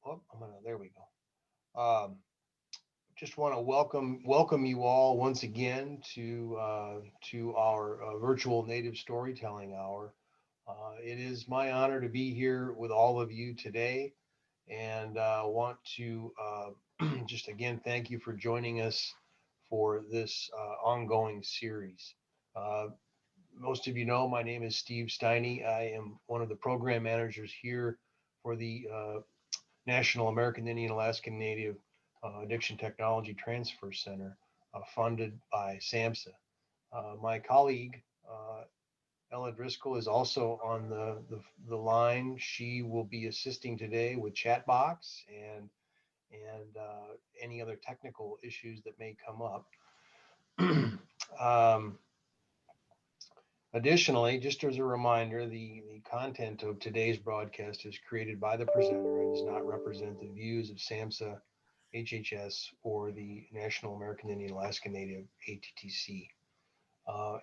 Oh, there we go. Just want to welcome you all once again to our virtual native storytelling hour. It is my honor to be here with all of you today, and want to just again thank you for joining us for this ongoing series. Uh, Most of you know my name is Steve Steiny. I am one of the program managers here for the National American Indian Alaskan Native Addiction Technology Transfer Center, funded by SAMHSA. My colleague, Ella Driscoll, is also on the line. She will be assisting today with Chatbox and any other technical issues that may come up. um, Additionally, just as a reminder, the content of today's broadcast is created by the presenter and does not represent the views of SAMHSA, HHS, or the National American Indian Alaska Native ATTC.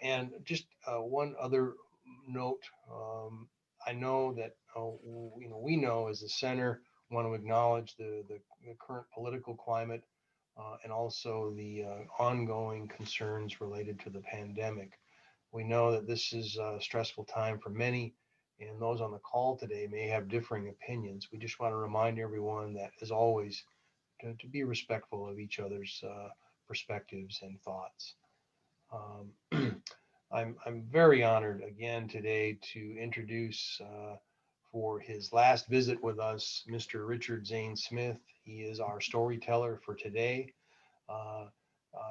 And just one other note, I know that we know as a center want to acknowledge the current political climate and also the ongoing concerns related to the pandemic. We know that this is a stressful time for many, and those on the call today may have differing opinions. We just want to remind everyone that, as always, to be respectful of each other's perspectives and thoughts. I'm very honored again today to introduce for his last visit with us, Mr. Richard Zane Smith. He is our storyteller for today. Uh,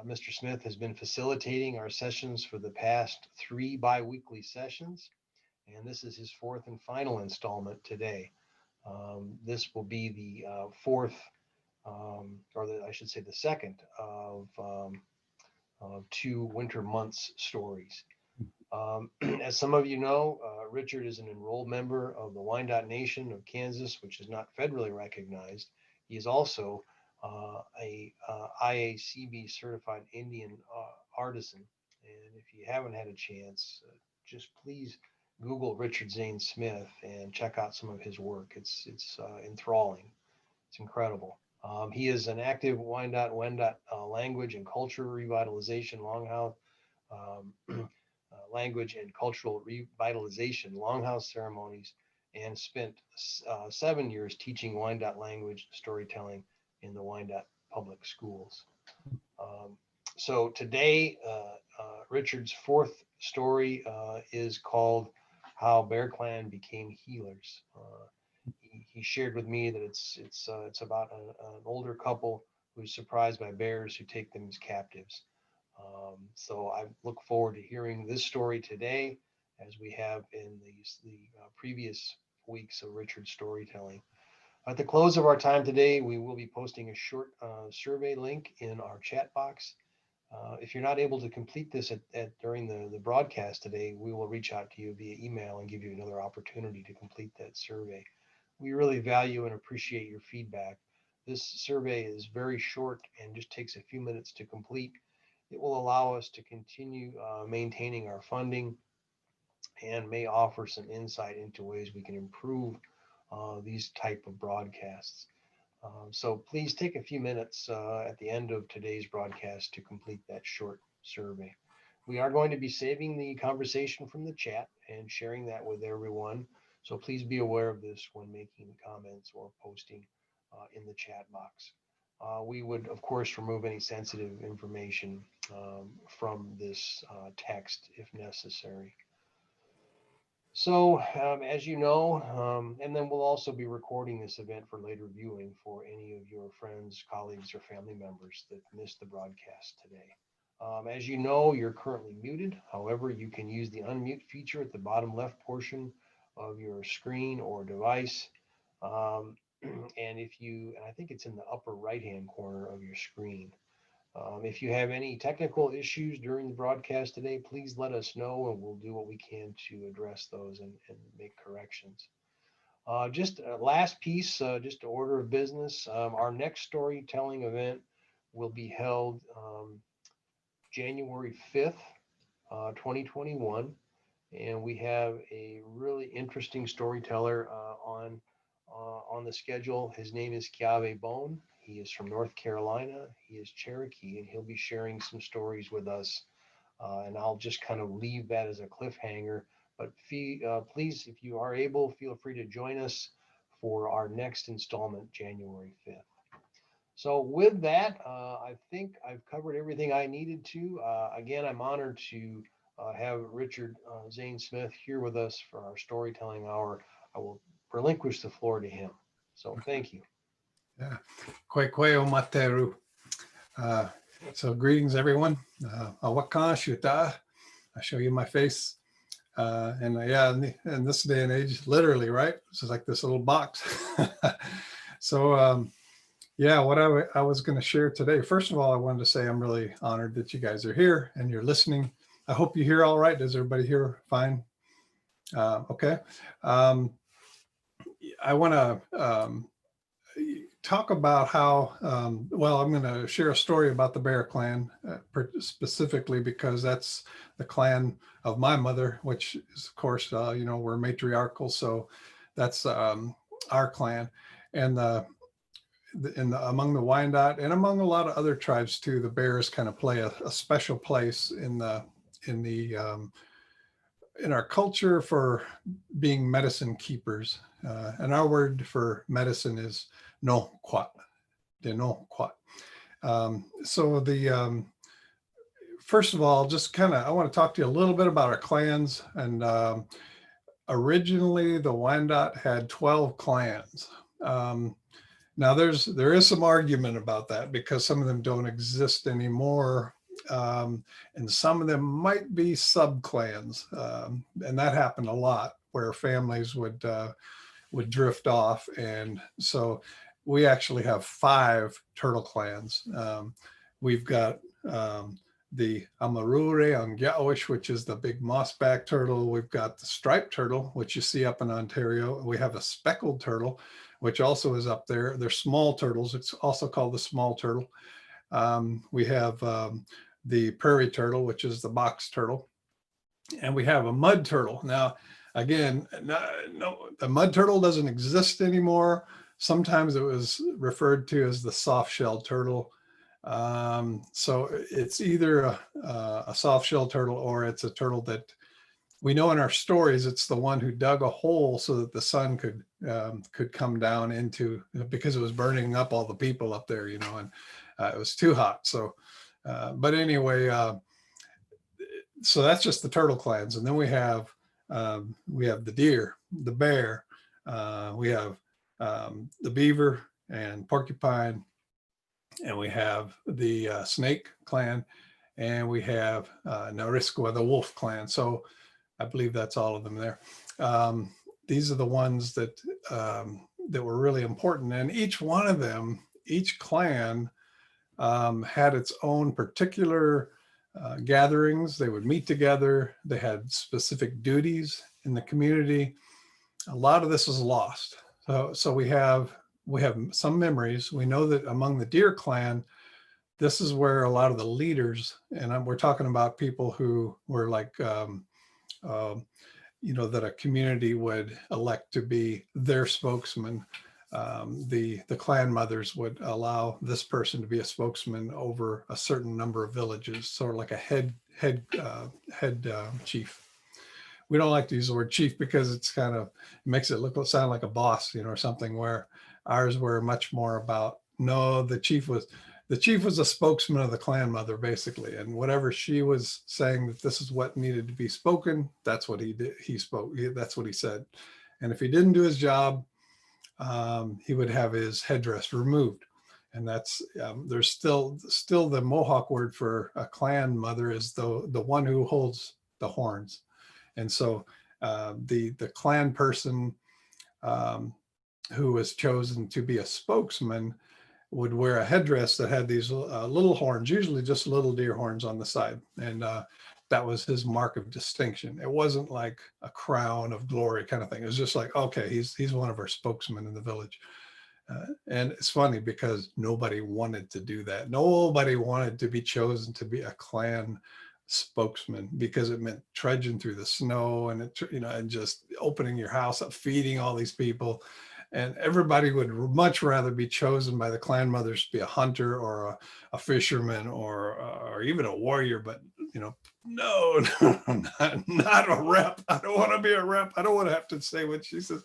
Mr. Smith has been facilitating our sessions for the past 3 bi-weekly sessions, and this is his fourth and final installment today. This will be the fourth, I should say the second of 2 winter months stories. As some of you know, Richard is an enrolled member of the Wyandotte Nation of Kansas, which is not federally recognized. He is also a IACB certified Indian artisan. And if you haven't had a chance, just please Google Richard Zane Smith and check out some of his work. It's enthralling. It's incredible. He is an active Wyandotte language and culture revitalization longhouse language and cultural revitalization longhouse ceremonies, and spent 7 years teaching Wyandotte language storytelling in the Wyandotte public schools. Um, so today, Richard's fourth story is called "How Bear Clan Became Healers." He shared with me that it's about an older couple who's surprised by bears who take them as captives. So I look forward to hearing this story today, as we have in the previous weeks of Richard's storytelling. At the close of our time today, we will be posting a short survey link in our chat box. If you're not able to complete this during the broadcast today, we will reach out to you via email and give you another opportunity to complete that survey. We really value and appreciate your feedback. This survey is very short and just takes a few minutes to complete. It will allow us to continue maintaining our funding and may offer some insight into ways we can improve these type of broadcasts. So please take a few minutes at the end of today's broadcast to complete that short survey. We are going to be saving the conversation from the chat and sharing that with everyone. So please be aware of this when making comments or posting in the chat box. We would, of course, remove any sensitive information from this text if necessary. So, as you know, and then we'll also be recording this event for later viewing for any of your friends, colleagues, or family members that missed the broadcast today. As you know, you're currently muted. However, you can use the unmute feature at the bottom left portion of your screen or device. And I think it's in the upper right-hand corner of your screen. If you have any technical issues during the broadcast today, please let us know and we'll do what we can to address those and make corrections. Just a last piece, just an order of business. Our next storytelling event will be held January 5th, 2021. And we have a really interesting storyteller on on the schedule. His name is Kiave Bone. He is from North Carolina. He is Cherokee, and he'll be sharing some stories with us. And I'll just kind of leave that as a cliffhanger. But please, if you are able, feel free to join us for our next installment, January 5th. So with that, I think I've covered everything I needed to. Again, I'm honored to have Richard Zane Smith here with us for our storytelling hour. I will relinquish the floor to him. So thank you. Yeah. Kwekwe o materu. So greetings, everyone. Awaka shuta. I show you my face. And yeah, in this day and age, literally, right? It's like this little box. So yeah, what I was going to share today. First of all, I wanted to say I'm really honored that you guys are here and you're listening. I hope you hear all right. Does everybody hear fine? Okay. I want to talk about how, well, I'm going to share a story about the Bear Clan, specifically because that's the clan of my mother, which is, of course, you know, we're matriarchal. So that's our clan. And among the Wyandot and among a lot of other tribes too, the bears kind of play a special place in our culture for being medicine keepers. And our word for medicine is no quat, de no quat. So first of all, just kind of, I want to talk to you a little bit about our clans. And originally the Wyandot had 12 clans. Now there is some argument about that because some of them don't exist anymore. And some of them might be sub-clans. And that happened a lot where families would drift off. And so we actually have 5 turtle clans. We've got the Amarure Angyawish, which is the big mossback turtle. We've got the striped turtle, which you see up in Ontario. We have a speckled turtle, which also is up there. They're small turtles. It's also called the small turtle. We have the prairie turtle, which is the box turtle. And we have a mud turtle. Now, again, no, the mud turtle doesn't exist anymore. Sometimes it was referred to as the soft-shelled turtle. So it's either a soft-shelled turtle or it's a turtle that we know in our stories, it's the one who dug a hole so that the sun could come down into, because it was burning up all the people up there, you know, and it was too hot. So, but anyway, so that's just the turtle clans. And then we have the deer, the bear, we have the beaver and porcupine, and we have the snake clan, and we have Narisqua, the wolf clan. So I believe that's all of them there. These are the ones that were really important. And each one of them, each clan had its own particular gatherings. They would meet together. They had specific duties in the community. A lot of this is lost. So we have some memories. We know that among the deer clan, this is where a lot of the leaders, and we're talking about people who were like, you know, that a community would elect to be their spokesman. The clan mothers would allow this person to be a spokesman over a certain number of villages, sort of like a head chief. We don't like to use the word chief because it's kind of, it makes it sound like a boss, you know, or something, where ours were much more about, no, the chief was a spokesman of the clan mother, basically. And whatever she was saying that this is what needed to be spoken, that's what he did. He spoke, that's what he said. And if he didn't do his job, he would have his headdress removed. And that's, there's still the Mohawk word for a clan mother is the one who holds the horns. And so the clan person who was chosen to be a spokesman would wear a headdress that had these little horns, usually just little deer horns on the side. And that was his mark of distinction. It wasn't like a crown of glory kind of thing. It was just like, okay, he's one of our spokesmen in the village. And it's funny because nobody wanted to do that. Nobody wanted to be chosen to be a clan spokesman because it meant trudging through the snow and, you know, and just opening your house up, feeding all these people. And everybody would much rather be chosen by the clan mothers to be a hunter or a fisherman or even a warrior. But, no, not a rep. I don't want to be a rep. I don't want to have to say what she says.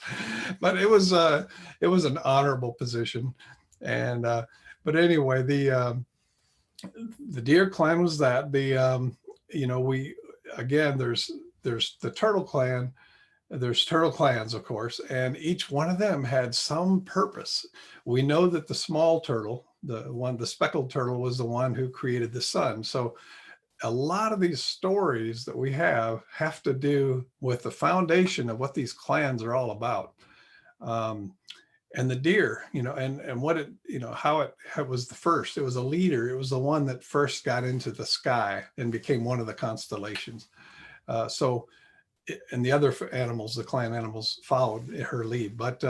But it was an honorable position. And but anyway, the deer clan was that. We again, there's the turtle clan. There's turtle clans, of course, and each one of them had some purpose. We know that the small turtle, the speckled turtle, was the one who created the sun. So a lot of these stories that we have to do with the foundation of what these clans are all about. And the deer, and what it, how it was the first. It was a leader. It was the one that first got into the sky and became one of the constellations. And the other animals, the clan animals, followed her lead. But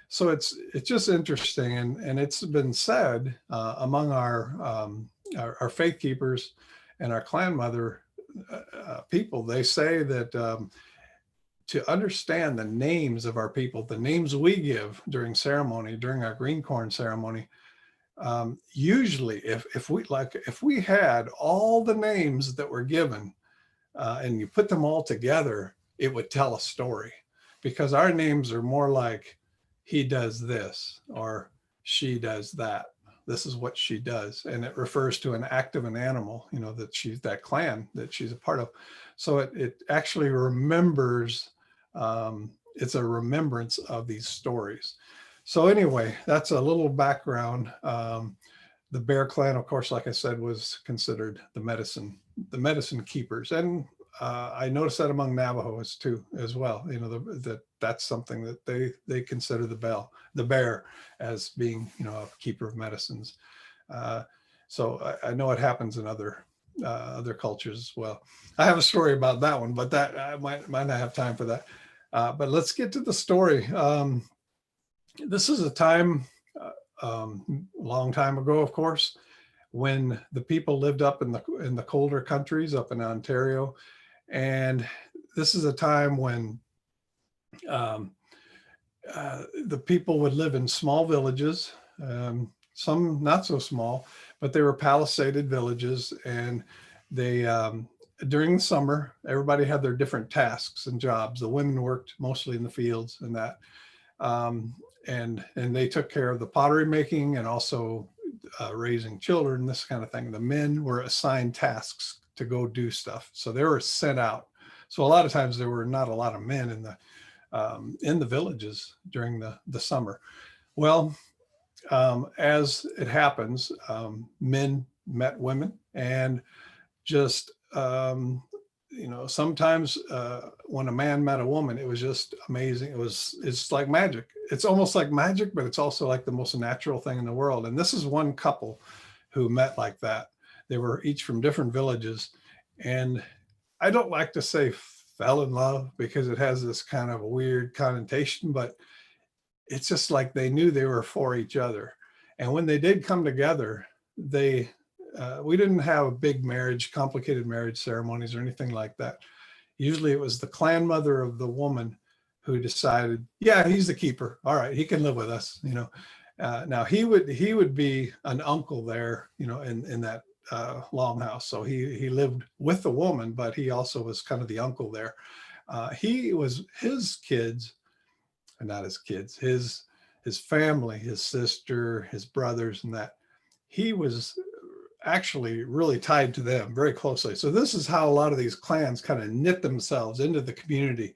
so it's just interesting, and it's been said among our faith keepers and our clan mother people. They say that to understand the names of our people, the names we give during ceremony, during our green corn ceremony, usually if we had all the names that were given, and you put them all together, it would tell a story, because our names are more like he does this or she does that. This is what she does. And it refers to an act of an animal, that clan that she's a part of. So it actually remembers, it's a remembrance of these stories. So anyway, that's a little background. The Bear Clan, of course, like I said, was considered the medicine keepers. And I noticed that among Navajos too, as well. That's something that they consider the bear as being, a keeper of medicines. So I know it happens in other cultures as well. I have a story about that one, but that I might not have time for that. But let's get to the story. This is a time, long time ago, of course, when the people lived up in the colder countries up in Ontario. And this is a time when the people would live in small villages, some not so small, but they were palisaded villages. And they, during the summer, everybody had their different tasks and jobs. The women worked mostly in the fields and that. And they took care of the pottery making and also raising children, this kind of thing. The men were assigned tasks to go do stuff, so they were sent out. So a lot of times there were not a lot of men in the villages during the summer. Well, as it happens, men met women, and just sometimes when a man met a woman, it was just amazing. It's like magic. It's almost like magic, but it's also like the most natural thing in the world. And this is one couple who met like that. They were each from different villages. And I don't like to say fell in love, because it has this kind of a weird connotation, but it's just like they knew they were for each other. And when they did come together, we didn't have big complicated marriage ceremonies or anything like that. Usually it was the clan mother of the woman who decided, yeah, he's the keeper. All right, he can live with us. Now he would be an uncle there, in that longhouse. So he lived with the woman, but he also was kind of the uncle there. He was his kids, not his kids, his family, his sister, his brothers, and that. He was actually really tied to them very closely. So this is how a lot of these clans kind of knit themselves into the community,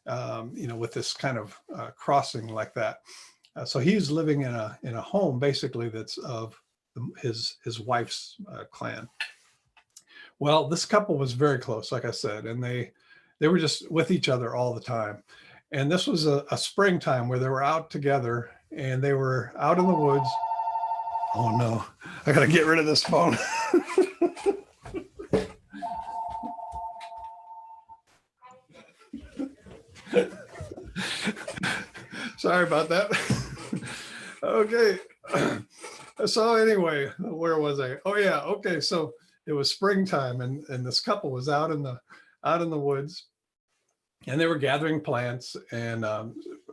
with this kind of crossing like that. So he's living in a home basically that's of his wife's clan. Well, this couple was very close, like I said, and they were just with each other all the time. And this was a springtime where they were out together, and they were out in the woods. Oh no, I gotta get rid of this phone. Sorry about that. Okay. So anyway, where was I? Oh yeah. Okay. So it was springtime, and this couple was out in the woods, and they were gathering plants and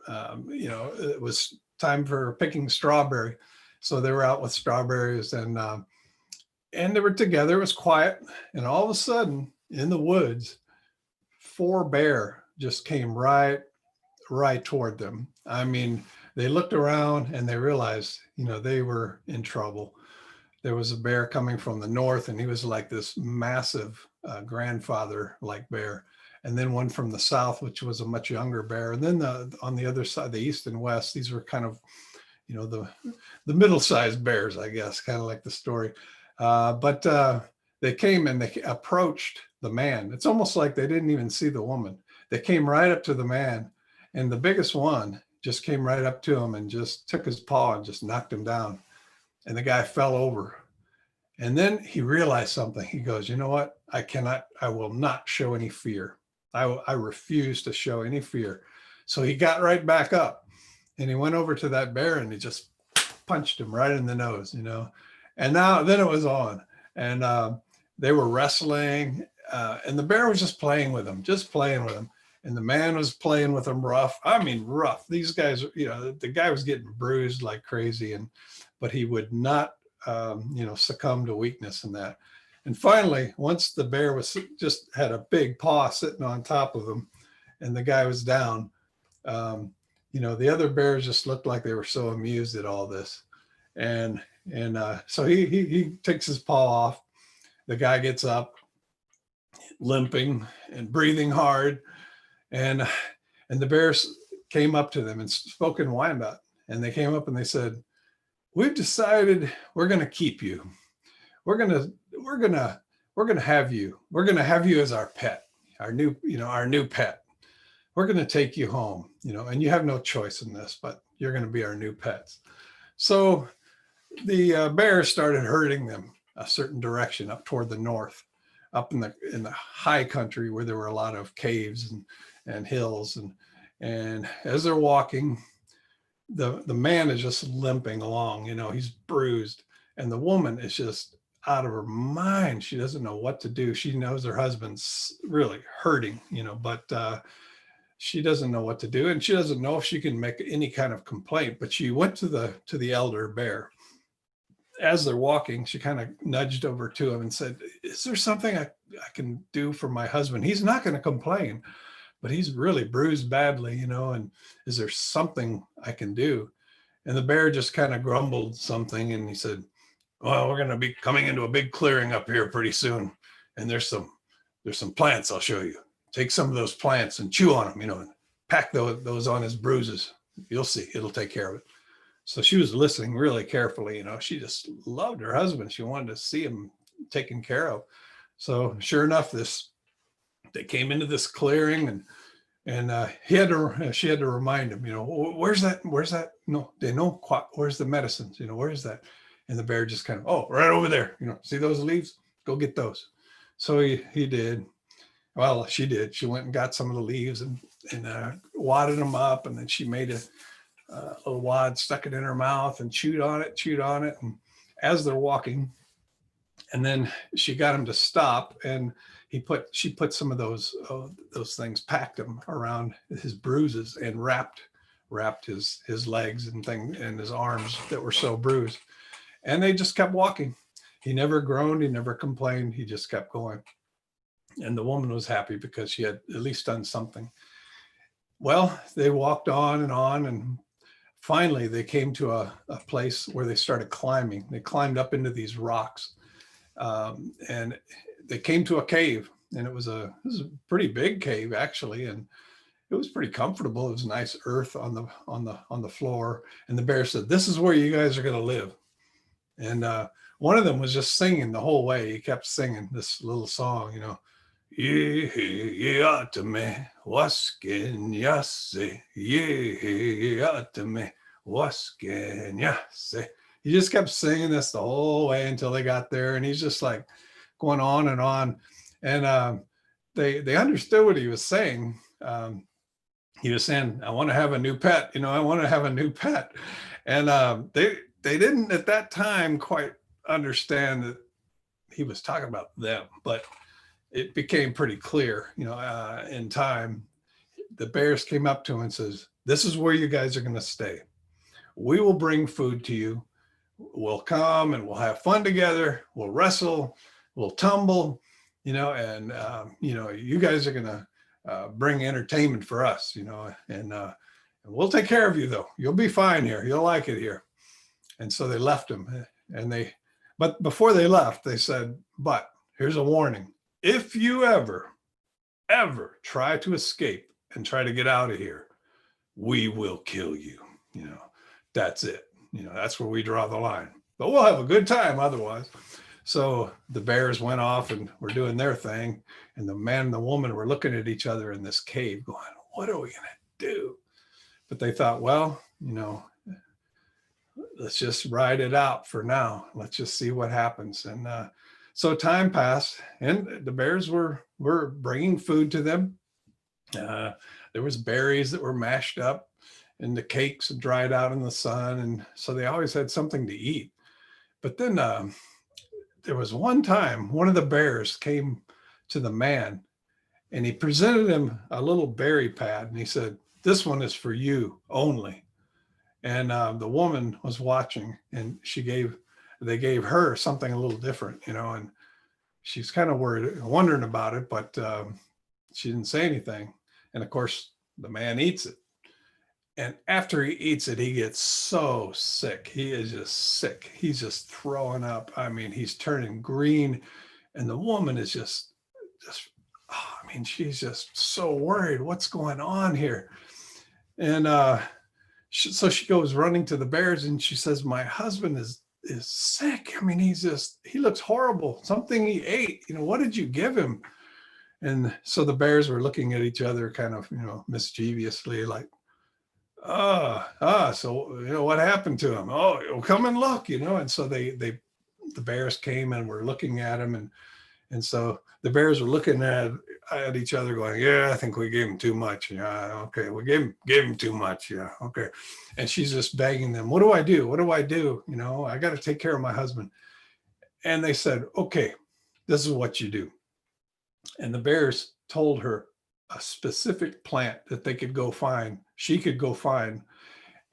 it was time for picking strawberry. So they were out with strawberries, and they were together. It was quiet. And all of a sudden in the woods, 4 bear just came right toward them. I mean, they looked around and they realized, they were in trouble. There was a bear coming from the north, and he was like this massive grandfather-like bear. And then one from the south, which was a much younger bear. And then on the other side, the east and west, these were kind of, the middle-sized bears, I guess, kind of like the story. But they came and they approached the man. It's almost like they didn't even see the woman. They came right up to the man, and the biggest one just came right up to him and just took his paw and just knocked him down. And the guy fell over. And then he realized something. He goes, you know what? I will not show any fear. I refuse to show any fear. So he got right back up, and he went over to that bear and he just punched him right in the nose, And then it was on, and they were wrestling, and the bear was just playing with him. And the man was playing with him rough. I mean, rough. These guys, the guy was getting bruised like crazy, but he would not, succumb to weakness in that. And finally, once the bear just had a big paw sitting on top of him, and the guy was down, the other bears just looked like they were so amused at all this. And so he takes his paw off. The guy gets up, limping and breathing hard. And the bears came up to them and spoke in Wyandotte. And they came up and they said, "We've decided we're going to keep you. We're going to have you. We're going to have you as our pet, our new pet. We're going to take you home, and you have no choice in this, but you're going to be our new pets." So the bears started herding them a certain direction up toward the north, up in the high country where there were a lot of caves and hills. And as they're walking, the man is just limping along, he's bruised, and the woman is just out of her mind. She doesn't know what to do. She knows her husband's really hurting, but she doesn't know what to do, and she doesn't know if she can make any kind of complaint. But she went to the elder bear. As they're walking, she kind of nudged over to him and said, "Is there something I can do for my husband? He's not going to complain, but he's really bruised badly, and is there something I can do?" And the bear just kind of grumbled something, and he said, "Well, we're going to be coming into a big clearing up here pretty soon, and there's some plants I'll show you. Take some of those plants and chew on them, and pack those on his bruises. You'll see, it'll take care of it." So she was listening really carefully. She just loved her husband. She wanted to see him taken care of. So sure enough, they came into this clearing, and she had to remind him, where's that? No, they know, where's the medicines? Where is that? And the bear just kind of, "Oh, right over there. See those leaves? Go get those." So he did. Well, she did. She went and got some of the leaves and wadded them up, and then she made a little wad, stuck it in her mouth, and chewed on it. And as they're walking, and then she got him to stop, and she put some of those things, packed them around his bruises, and wrapped his legs and his arms that were so bruised. And they just kept walking. He never groaned. He never complained. He just kept going. And the woman was happy because she had at least done something. Well, they walked on, and finally they came to a place where they started climbing. They climbed up into these rocks, and they came to a cave. And it was a pretty big cave, actually, and it was pretty comfortable. It was nice earth on the floor. And the bear said, "This is where you guys are going to live." And one of them was just singing the whole way. He kept singing this little song, "Yeah, to me, what can you say? Yeah, to me, what can you say?" He just kept singing this the whole way until they got there, and he's just like going on and on. And they understood what he was saying. He was saying, "I want to have a new pet. I want to have a new pet." And they didn't at that time quite understand that he was talking about them, but it became pretty clear, in time. The bears came up to him and says, This is where you guys are going to stay. We will bring food to you. We'll come and we'll have fun together. We'll wrestle, we'll tumble, and, you guys are going to bring entertainment for us, and we'll take care of you though. You'll be fine here. You'll like it here. And so they left him, but before they left, they said, but here's a warning. If you ever try to escape and try to get out of here, we will kill you. That's it. That's where we draw the line, but we'll have a good time otherwise. So the bears went off and were doing their thing. And the man and the woman were looking at each other in this cave going, what are we going to do? But they thought, well, let's just ride it out for now. Let's just see what happens. And so time passed and the bears were bringing food to them. There was berries that were mashed up and the cakes dried out in the sun. And so they always had something to eat. But then there was one time one of the bears came to the man and he presented him a little berry pad. And he said, this one is for you only. And the woman was watching and they gave her something a little different, and she's kind of wondering about it, but she didn't say anything. And of course, the man eats it. And after he eats it, he gets so sick. He is just sick. He's just throwing up. I mean, he's turning green. And the woman is she's just so worried. What's going on here? And so she goes running to the bears and she says, my husband is sick. I mean, he looks horrible. Something he ate. What did you give him? And so the bears were looking at each other kind of, mischievously like, so what happened to him? Oh, come and look, and so the bears came and were looking at him, and so the bears were looking at each other going, yeah, I think we gave him too much. Yeah, okay, we gave him too much. Yeah, okay. And she's just begging them, what do I do? What do I do? I got to take care of my husband. And they said, okay, this is what you do. And the bears told her a specific plant that they could go find. She could go find,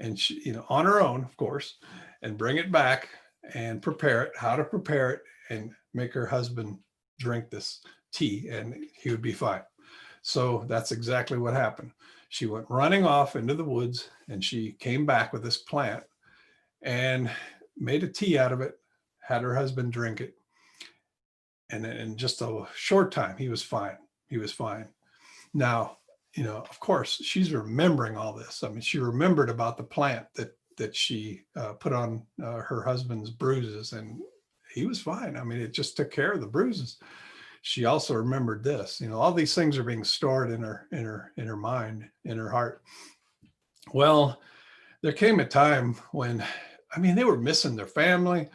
and she, on her own, of course, and bring it back and prepare it, how to prepare it, and make her husband drink this tea, and he would be fine. So that's exactly what happened. She went running off into the woods, and she came back with this plant and made a tea out of it, had her husband drink it. And in just a short time, he was fine. He was fine. Now, of course, she's remembering all this. I mean, she remembered about the plant that she put on her husband's bruises, and he was fine. I mean, it just took care of the bruises. She also remembered this. All these things are being stored in her mind, in her heart. Well, there came a time when, they were missing their family,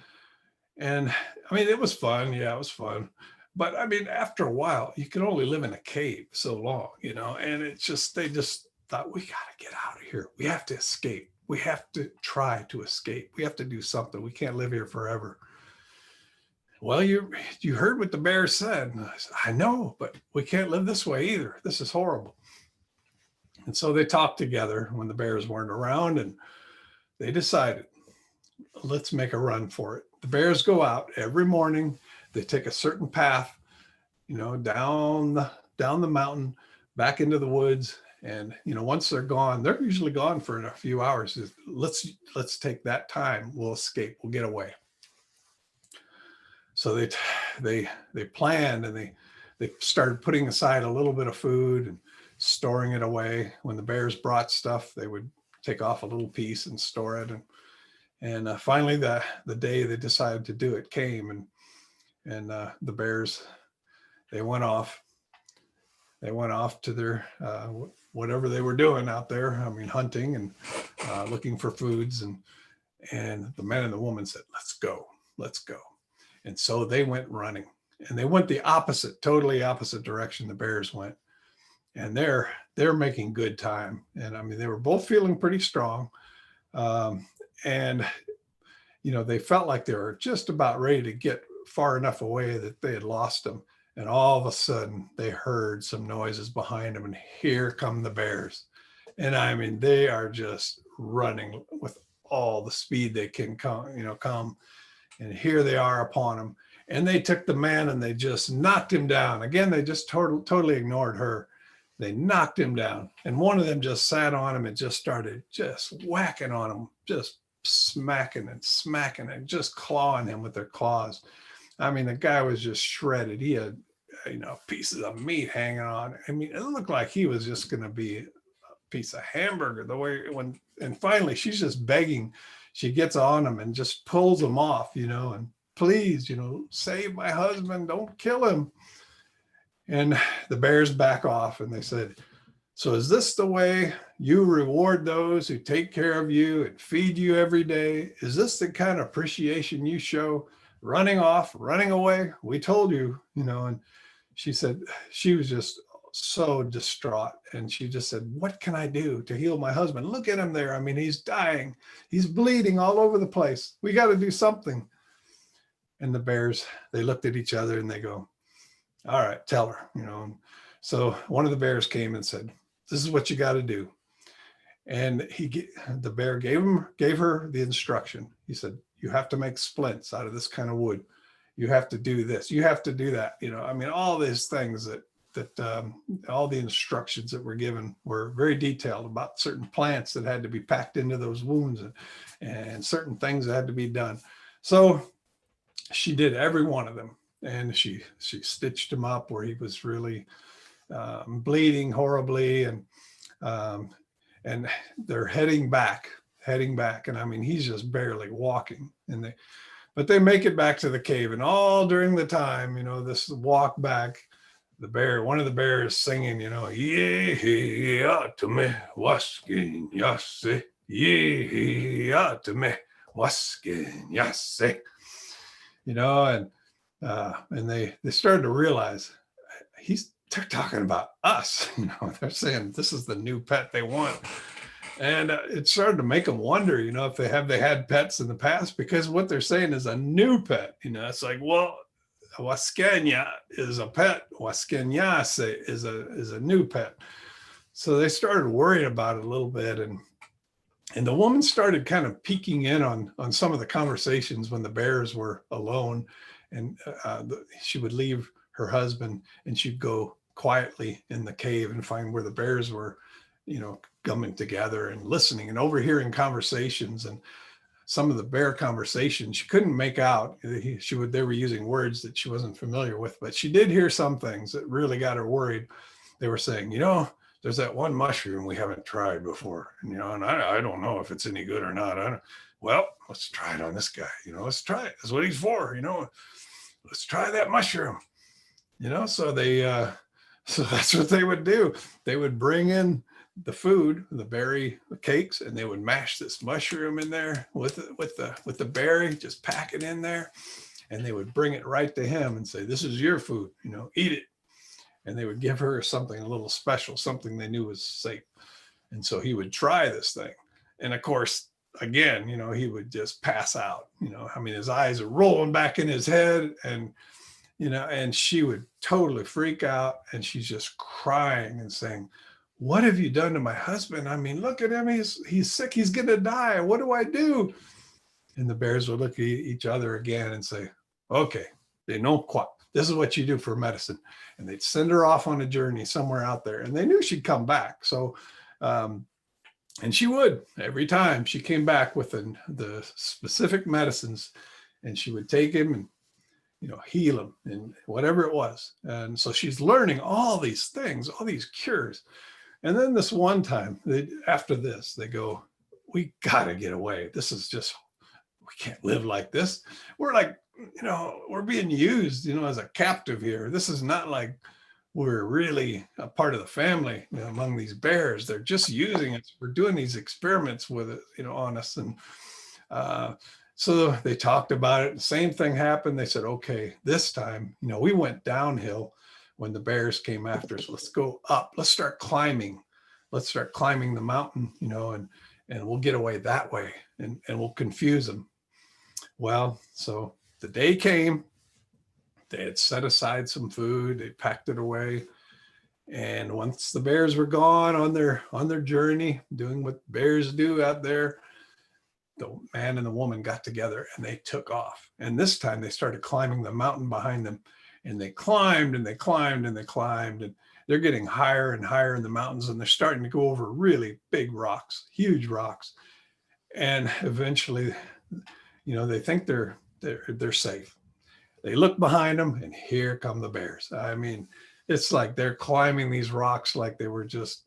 and it was fun. Yeah, it was fun. But after a while, you can only live in a cave so long, and they just thought, we got to get out of here. We have to escape. We have to try to escape. We have to do something. We can't live here forever. Well, you heard what the bear said. And I said, I know, but we can't live this way either. This is horrible. And so they talked together when the bears weren't around, and they decided, let's make a run for it. The bears go out every morning. They take a certain path, down the mountain, back into the woods. And, once they're gone, they're usually gone for a few hours. Let's take that time. We'll escape. We'll get away. So they planned, and they started putting aside a little bit of food and storing it away. When the bears brought stuff, they would take off a little piece and store it. And finally, the day they decided to do it came, and the bears, they went off to their whatever they were doing out there. Hunting and looking for foods, and the man and the woman said, let's go. And so they went running, and they went the totally opposite direction the bears went. And they're making good time. And they were both feeling pretty strong. And they felt like they were just about ready to get far enough away that they had lost them. And all of a sudden they heard some noises behind them, and here come the bears. And I mean, they are just running with all the speed they can come. And here they are upon him. And they took the man and they just knocked him down. Again, they just totally ignored her. They knocked him down. And one of them just sat on him and just started just whacking on him, just smacking and just clawing him with their claws. I mean, the guy was just shredded. He had, pieces of meat hanging on. I mean, it looked like he was just going to be a piece of hamburger and finally she's just begging. She gets on him and just pulls him off, and please, save my husband, don't kill him. And the bears back off and they said, so is this the way you reward those who take care of you and feed you every day? Is this the kind of appreciation you show? Running off, running away? We told you, and she said she was just so distraught. And she just said, what can I do to heal my husband? Look at him there. I mean, he's dying. He's bleeding all over the place. We got to do something. And the bears, they looked at each other and they go, all right, tell her, So one of the bears came and said, this is what you got to do. And the bear gave her the instruction. He said, you have to make splints out of this kind of wood. You have to do this. You have to do that. I mean, all these things that all the instructions that were given were very detailed about certain plants that had to be packed into those wounds and certain things that had to be done. So she did every one of them. And she stitched him up where he was really bleeding horribly. And they're heading back. And I mean, he's just barely walking. But they make it back to the cave. And all during the time, this walk back, one of the bears singing, yeah, to me, waskin yase, yeah, to me, waskin yase, and they started to realize they're talking about us, they're saying this is the new pet they want. And it started to make them wonder, if they had pets in the past, because what they're saying is a new pet. It's like, well, Waskenya is a pet. Waskenyase is a new pet. So they started worrying about it a little bit. And the woman started kind of peeking in on some of the conversations when the bears were alone. And she would leave her husband and she'd go quietly in the cave and find where the bears were, coming together and listening and overhearing conversations. And some of the bear conversations she couldn't make out. They were using words that she wasn't familiar with, but she did hear some things that really got her worried. They were saying, there's that one mushroom we haven't tried before, and I don't know if it's any good or not. Well, let's try it on this guy. Let's try it. That's what he's for. Let's try that mushroom. So so that's what they would do. They would bring in the food, the berry cakes, and they would mash this mushroom in there with the berry, just pack it in there, and they would bring it right to him and say, "This is your food. Eat it." And they would give her something a little special, something they knew was safe. And so he would try this thing, and of course, again, he would just pass out. I mean, his eyes are rolling back in his head, and and she would totally freak out, and she's just crying and saying, what have you done to my husband? I mean, look at him. He's sick. He's going to die. What do I do? And the bears would look at each other again and say, okay, they know what. This is what you do for medicine. And they'd send her off on a journey somewhere out there. And they knew she'd come back. So, and she would every time she came back with the specific medicines, and she would take him and, heal him and whatever it was. And so she's learning all these things, all these cures. And then this one time, after this, they go, we got to get away. This is just, we can't live like this. We're like, we're being used, as a captive here. This is not like we're really a part of the family among these bears. They're just using us. We're doing these experiments with it, on us. And so they talked about it. The same thing happened. They said, okay, this time, we went downhill. When the bears came after us, let's go up. Let's start climbing. Let's start climbing the mountain, and we'll get away that way, and we'll confuse them. Well, so the day came. They had set aside some food. They packed it away, And once the bears were gone on their journey, doing what bears do out there, the man and the woman got together and they took off. And this time they started climbing the mountain behind them. And they climbed and they climbed and they climbed. And they're getting higher and higher in the mountains. And they're starting to go over really big rocks, huge rocks. And eventually, they think they're safe. They look behind them and here come the bears. I mean, it's like they're climbing these rocks like they were just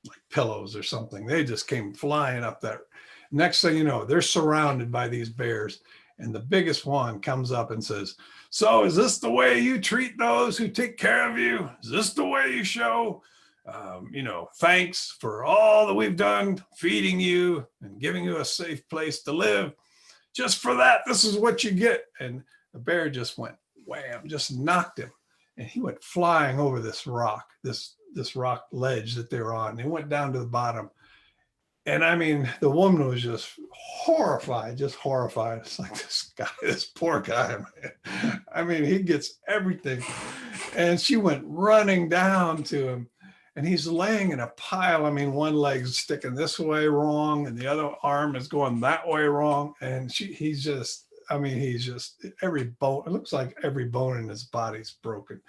like pillows or something. They just came flying up that. Next thing you know, they're surrounded by these bears. And the biggest one comes up and says, "So is this the way you treat those who take care of you? Is this the way you show, thanks for all that we've done, feeding you and giving you a safe place to live? Just for that, this is what you get." And the bear just went wham, just knocked him. And he went flying over this rock, this rock ledge that they were on. They went down to the bottom. And I mean, the woman was just horrified. It's like, this poor guy, man. I mean, he gets everything. And she went running down to him and he's laying in a pile. I mean, one leg's sticking this way wrong and the other arm is going that way wrong. And he's just every bone, it looks like every bone in his body's broken.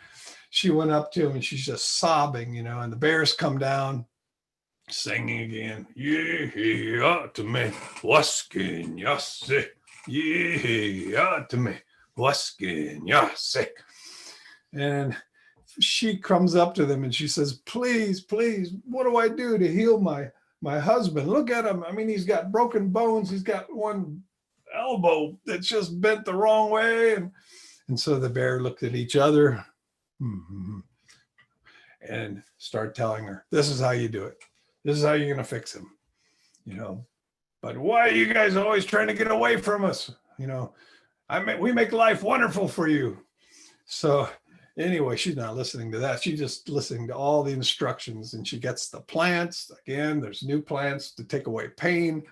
She went up to him and she's just sobbing, and the bears come down singing again. "Yeah, to me, waskin yase. Yeah, to me, waskin yase." And she comes up to them and she says, please, what do I do to heal my husband? Look at him. I mean, he's got broken bones. He's got one elbow that's just bent the wrong way. And so the bear looked at each other and started telling her, "This is how you do it. This is how you're going to fix him. But why are you guys always trying to get away from us? We make life wonderful for you." So anyway, she's not listening to that. She's just listening to all the instructions, and she gets the plants. Again, there's new plants to take away pain,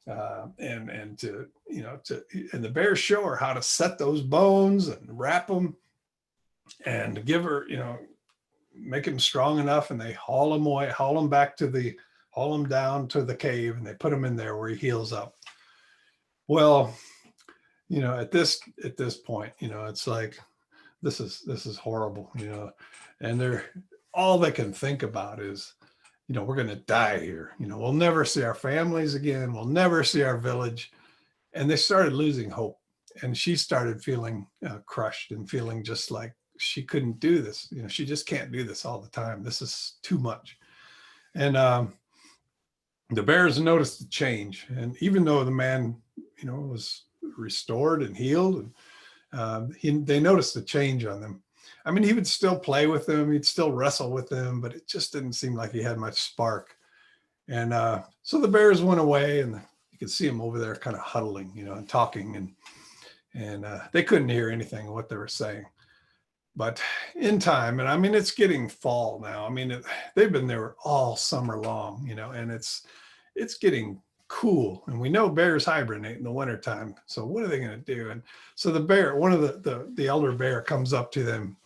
and the bears show her how to set those bones and wrap them, and give her, make them strong enough. And they haul them down to the cave, and they put him in there where he heals up. Well, at this point, it's like, this is horrible, and all they can think about is, we're going to die here. We'll never see our families again. We'll never see our village. And they started losing hope. And she started feeling crushed and feeling just like she couldn't do this. She just can't do this all the time. This is too much. And the bears noticed the change. And even though the man, was restored and healed, they noticed the change on them. I mean, he would still play with them. He'd still wrestle with them, but it just didn't seem like he had much spark. And so the bears went away, and you could see them over there kind of huddling, and talking, and they couldn't hear anything of what they were saying. But in time, and I mean, it's getting fall now. I mean, they've been there all summer long, and it's getting cool. And we know bears hibernate in the wintertime. So what are they going to do? And so the bear, one of the elder bear, comes up to them,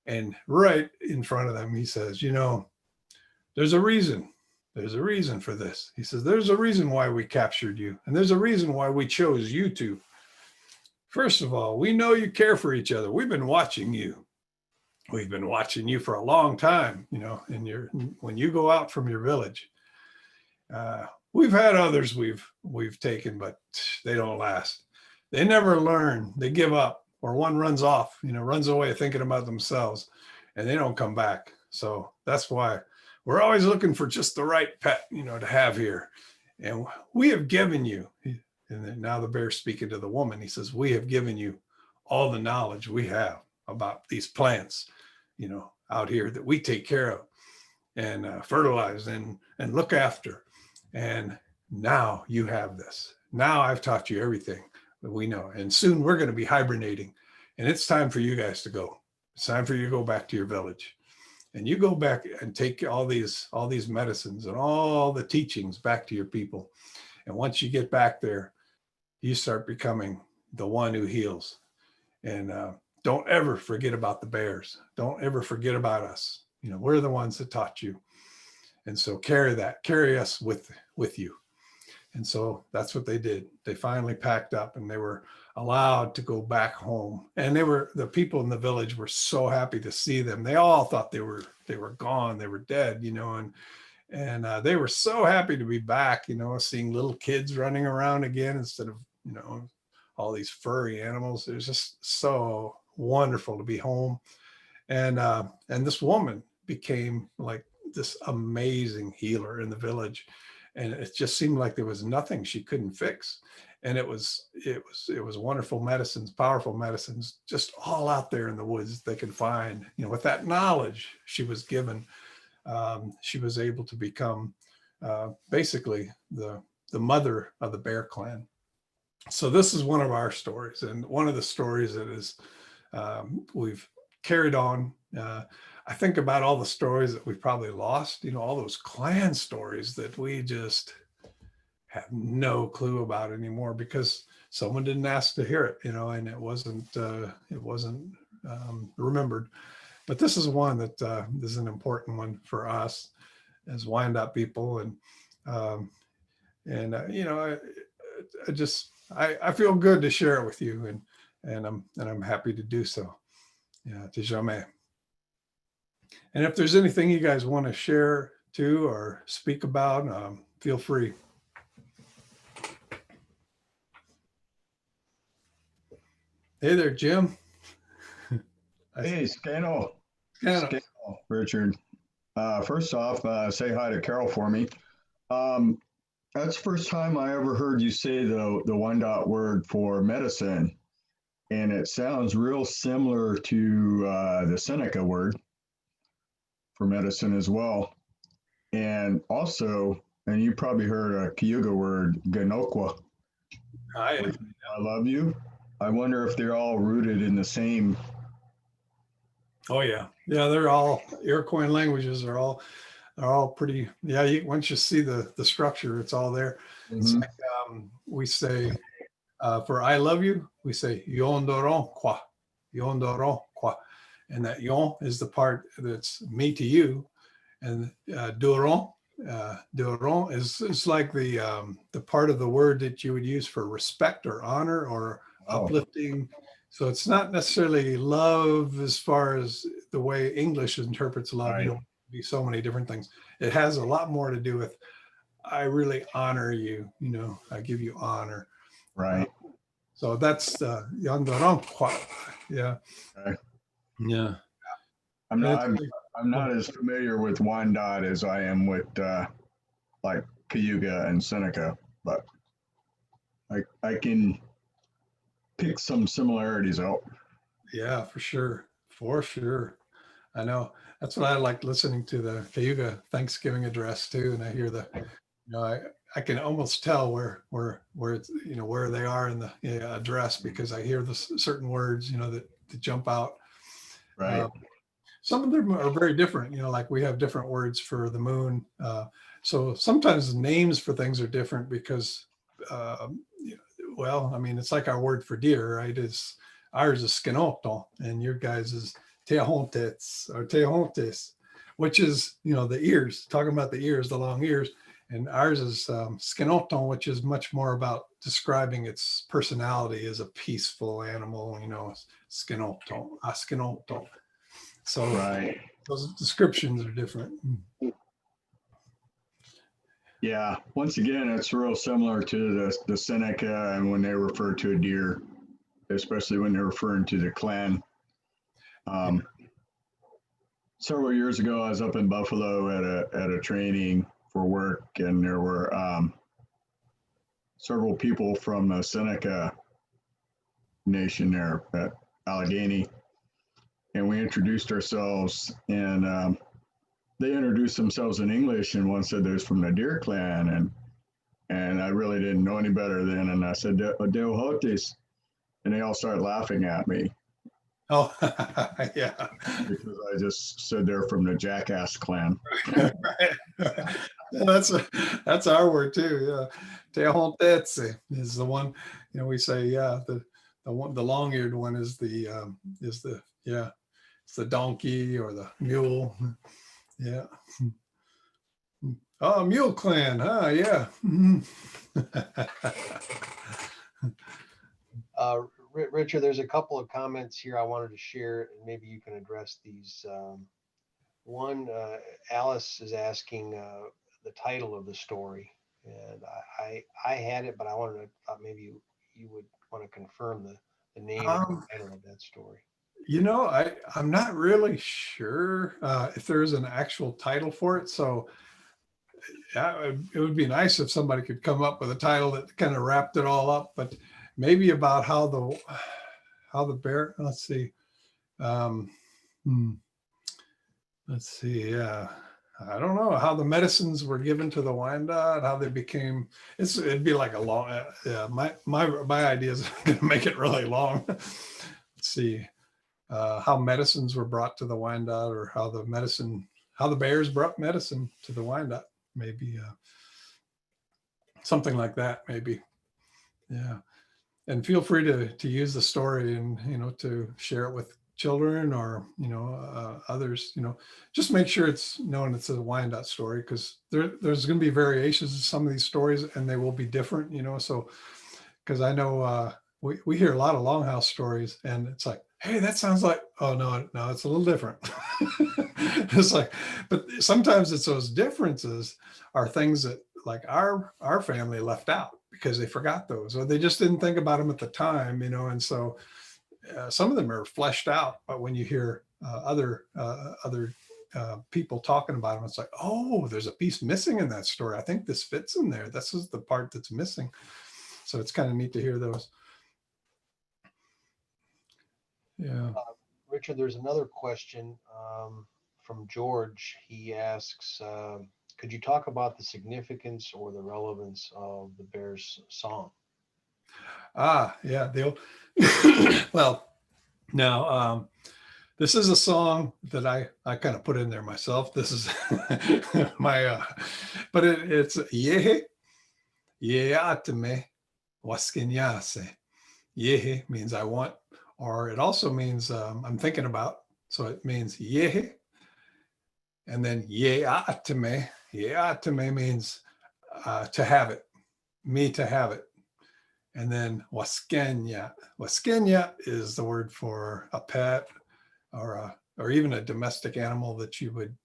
and right in front of them, he says, there's a reason. There's a reason for this. He says, there's a reason why we captured you. And there's a reason why we chose you two. First of all, we know you care for each other. We've been watching you. We've been watching you for a long time, and when you go out from your village. We've had others we've taken, but they don't last. They never learn. They give up, or one runs off, runs away thinking about themselves, and they don't come back. So that's why we're always looking for just the right pet, to have here. And we have given you, and then now the bear's speaking to the woman. He says, we have given you all the knowledge we have about these plants, out here that we take care of and fertilize and look after. And now you have this. Now I've taught you everything that we know. And soon we're going to be hibernating. And it's time for you guys to go. It's time for you to go back to your village. And you go back and take all these medicines and all the teachings back to your people. And once you get back there, you start becoming the one who heals. And don't ever forget about the bears. Don't ever forget about us. we're the ones that taught you. And so carry us with you. And so that's what they did. They finally packed up and they were allowed to go back home. And the people in the village were so happy to see them. They all thought they were gone, they were dead, and they were so happy to be back, seeing little kids running around again instead of, all these furry animals. It was just so wonderful to be home. And this woman became like this amazing healer in the village. And it just seemed like there was nothing she couldn't fix. And it was wonderful medicines, powerful medicines, just all out there in the woods they could find. With that knowledge she was given, she was able to become basically the mother of the Bear Clan. So this is one of our stories, and one of the stories that is we've carried on. I think about all the stories that we've probably lost, all those clan stories that we just have no clue about anymore because someone didn't ask to hear it, and it wasn't remembered. But this is one that is an important one for us as Wyandotte people, and I feel good to share it with you, and I'm happy to do so. Yeah, to jamais. And if there's anything you guys want to share too or speak about, feel free. Hey there, Jim. Hey, Scano, Richard. First off, say hi to Carol for me. That's the first time I ever heard you say the Wyandotte word for medicine. And it sounds real similar to the Seneca word for medicine as well. And also, and you probably heard a Cayuga word, Ganokwa. Hi. I love you. I wonder if they're all rooted in the same. Oh yeah. Yeah, they're all Iroquois languages are all pretty, yeah, once you see the structure, it's all there. Mhm. It's like we say for I love you, we say yondoron kwa, yondoron kwa. And that yon is the part that's me to you. And duron is like the part of the word that you would use for respect or honor or uplifting. So it's not necessarily love as far as the way English interprets love. Right. Be so many different things. It has a lot more to do with I really honor you. I give you honor. Right. So that's yondoron kwa. Yeah. Okay. Yeah. I'm not as familiar with Wyandotte as I am with like Cayuga and Seneca, but I can pick some similarities out. Yeah, for sure. For sure. I know. That's what I like listening to the Cayuga Thanksgiving address too. And I hear I can almost tell where it's, where they are in the address because I hear the certain words, that jump out. Right. Some of them are very different, like we have different words for the moon. So sometimes names for things are different because, it's like our word for deer, right? Ours is skenoto and your guys is teahontes or teahontes, which is, the ears, talking about the ears, the long ears. And ours is skenoto, which is much more about describing its personality as a peaceful animal, skenoto, askenoto. So right. Those descriptions are different. Yeah. Once again, it's real similar to the Seneca and when they refer to a deer, especially when they're referring to the clan. Several years ago, I was up in Buffalo at a training for work, and there were several people from the Seneca Nation there at Allegheny, and we introduced ourselves, and they introduced themselves in English, and one said they're from the Deer Clan, and I really didn't know any better then, and I said Deohotes, and they all started laughing at me. Oh, yeah. Because I just said they're from the Jackass Clan. That's our word too. Yeah, Teahontetsi is the one. We say the long-eared one is the It's the donkey or the mule. Yeah. Oh, Mule Clan, huh? Yeah. Richard, there's a couple of comments here I wanted to share, and maybe you can address these. One, Alice is asking the title of the story, and I had it, but I thought maybe you would want to confirm the name and title of that story. I'm not really sure if there is an actual title for it. So yeah, it would be nice if somebody could come up with a title that kind of wrapped it all up, but maybe about how the bear, let's see. Let's see. Yeah. I don't know how the medicines were given to the Wyandotte, how they became, it'd be like a long, yeah, my idea is going to make it really long. Let's see. How medicines were brought to the Wyandotte, or how the bears brought medicine to the Wyandotte, maybe something like that, maybe. Yeah. And feel free to use the story and, to share it with children or, others, just make sure it's known it's a Wyandotte story, because there's going to be variations in some of these stories, and they will be different, so, because I know we hear a lot of Longhouse stories, and it's like, hey, that sounds like, oh, no, it's a little different. It's like, but sometimes it's those differences are things that like our family left out because they forgot those, or they just didn't think about them at the time, and so some of them are fleshed out, but when you hear other people talking about them, it's like, oh, there's a piece missing in that story. I think this fits in there. This is the part that's missing. So it's kind of neat to hear those. Yeah. Richard, there's another question from George. He asks, could you talk about the significance or the relevance of the Bears song? Yeah. Well, now, this is a song that I kind of put in there myself. This is my, but it's yehe, yeatme, waskinyase. Yehe means I want, or it also means I'm thinking about. So it means yehe. And then yeatme, yeatme means to have it, me to have it. And then waskenya. Waskenya is the word for a pet or even a domestic animal that you would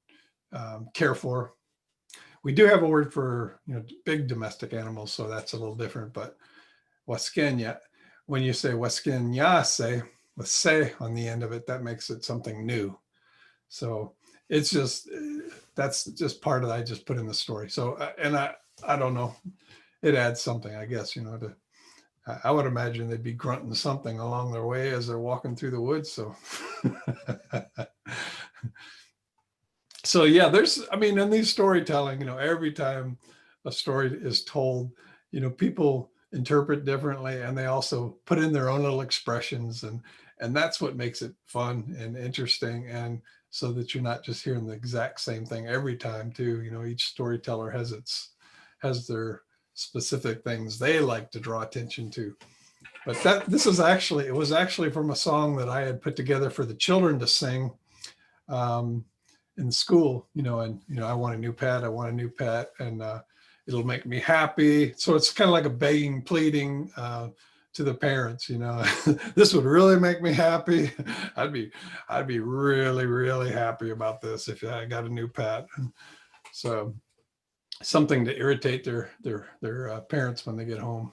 care for. We do have a word for big domestic animals, so that's a little different. But waskenya, when you say waskenyase with se on the end of it, that makes it something new. So it's just that's just part of that I just put in the story. So and I don't know, it adds something, I guess, to. I would imagine they'd be grunting something along their way as they're walking through the woods. So, so yeah, in these storytelling, every time a story is told, people interpret differently, and they also put in their own little expressions, and that's what makes it fun and interesting. And so that you're not just hearing the exact same thing every time too. Each storyteller has their specific things they like to draw attention to. But it was actually from a song that I had put together for the children to sing in school, and I want a new pet, and it'll make me happy. So it's kind of like a begging, pleading to the parents, this would really make me happy. I'd be really, really happy about this if I got a new pet. So something to irritate their parents when they get home.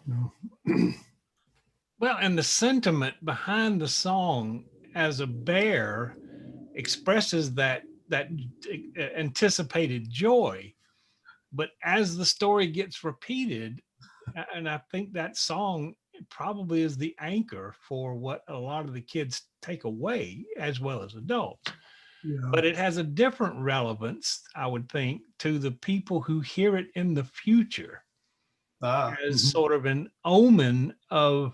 Well, and the sentiment behind the song as a bear expresses that anticipated joy, but as the story gets repeated, and I think that song probably is the anchor for what a lot of the kids take away as well as adults. Yeah. But it has a different relevance, I would think, to the people who hear it in the future as sort of an omen of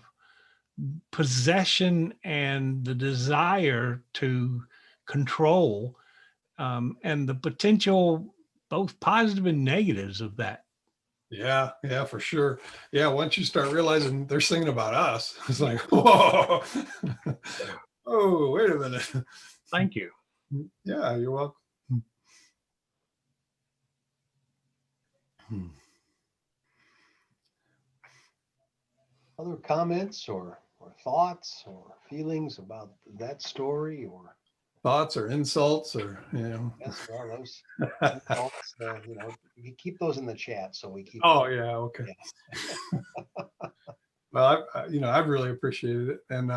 possession and the desire to control and the potential, both positive and negatives of that. Yeah, for sure. Yeah, once you start realizing they're singing about us, it's like, whoa, oh, wait a minute. Thank you. Yeah, you're welcome. Other comments or thoughts or feelings about that story or? Thoughts or insults or, Yes, well, those insults, you keep those in the chat, so we keep. Oh yeah, okay. Yeah. Well, I've really appreciated it, and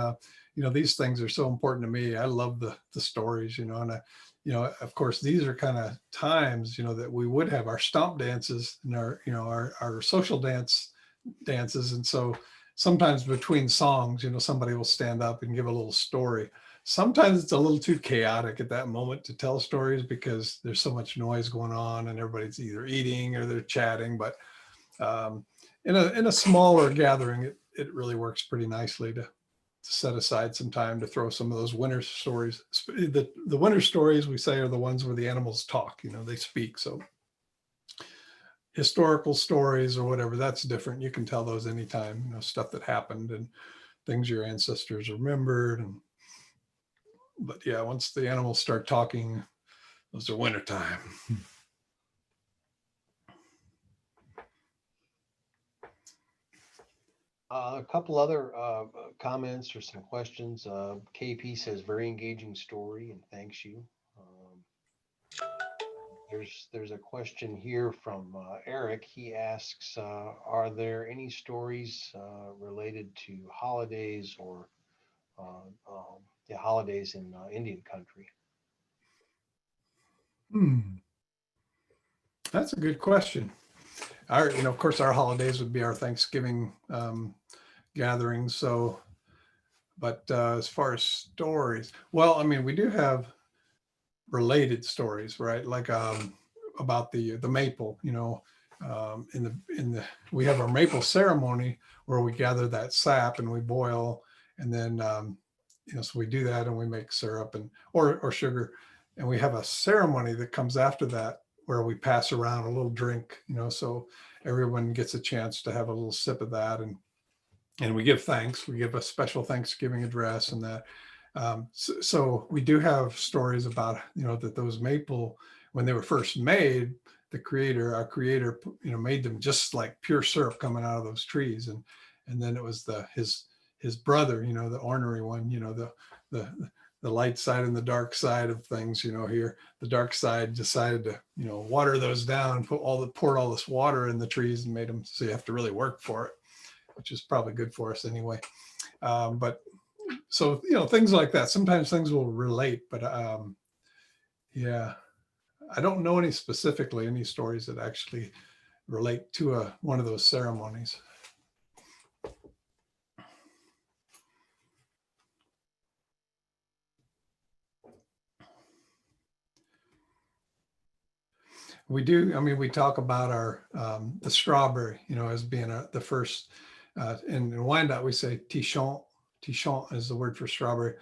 these things are so important to me. I love the stories, and of course, these are kind of times, that we would have our stomp dances and our social dances, and so sometimes between songs, somebody will stand up and give a little story. Sometimes it's a little too chaotic at that moment to tell stories because there's so much noise going on and everybody's either eating or they're chatting. But in a smaller gathering, it really works pretty nicely to set aside some time to throw some of those winter stories. The winter stories we say are the ones where the animals talk, they speak. So historical stories or whatever, that's different. You can tell those anytime, stuff that happened and things your ancestors remembered. But yeah, once the animals start talking, those are wintertime. A couple other comments or some questions. KP says very engaging story and thanks you. There's a question here from Eric. He asks, are there any stories related to holidays or holidays in Indian country? That's a good question. Of course, our holidays would be our Thanksgiving gatherings. So, but as far as stories, well, I mean, we do have related stories, right? Like about the maple, we have our maple ceremony where we gather that sap and we boil, and then so we do that and we make syrup or sugar, and we have a ceremony that comes after that where we pass around a little drink, so everyone gets a chance to have a little sip of that, and we give thanks. We give a special Thanksgiving address and that. So we do have stories about, that those maple, when they were first made, our creator, made them just like pure syrup coming out of those trees. And then it was his brother, the ornery one, the light side and the dark side of things, here, the dark side decided to, water those down, poured all this water in the trees and made them, so you have to really work for it, which is probably good for us anyway. But so, things like that. Sometimes things will relate, but yeah, I don't know any stories that actually relate to one of those ceremonies. We do. I mean, we talk about our the strawberry, as being the first. In Wyandotte, we say tichon. Tichon is the word for strawberry.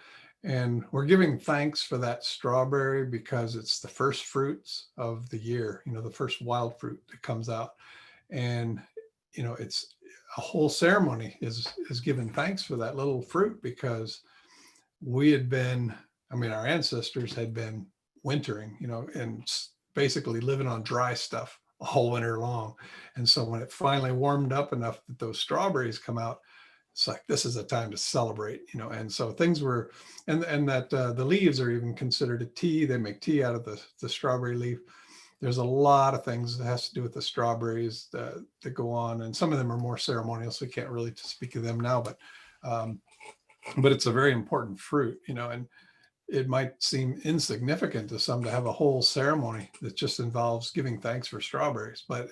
And we're giving thanks for that strawberry because it's the first fruits of the year, the first wild fruit that comes out. And, it's a whole ceremony is giving thanks for that little fruit because our ancestors had been wintering, and basically living on dry stuff all winter long. And so when it finally warmed up enough that those strawberries come out, it's like, this is a time to celebrate, and so things were, and that the leaves are even considered a tea. They make tea out of the strawberry leaf. There's a lot of things that has to do with the strawberries that go on, and some of them are more ceremonial, so we can't really speak of them now, but it's a very important fruit, and it might seem insignificant to some to have a whole ceremony that just involves giving thanks for strawberries, but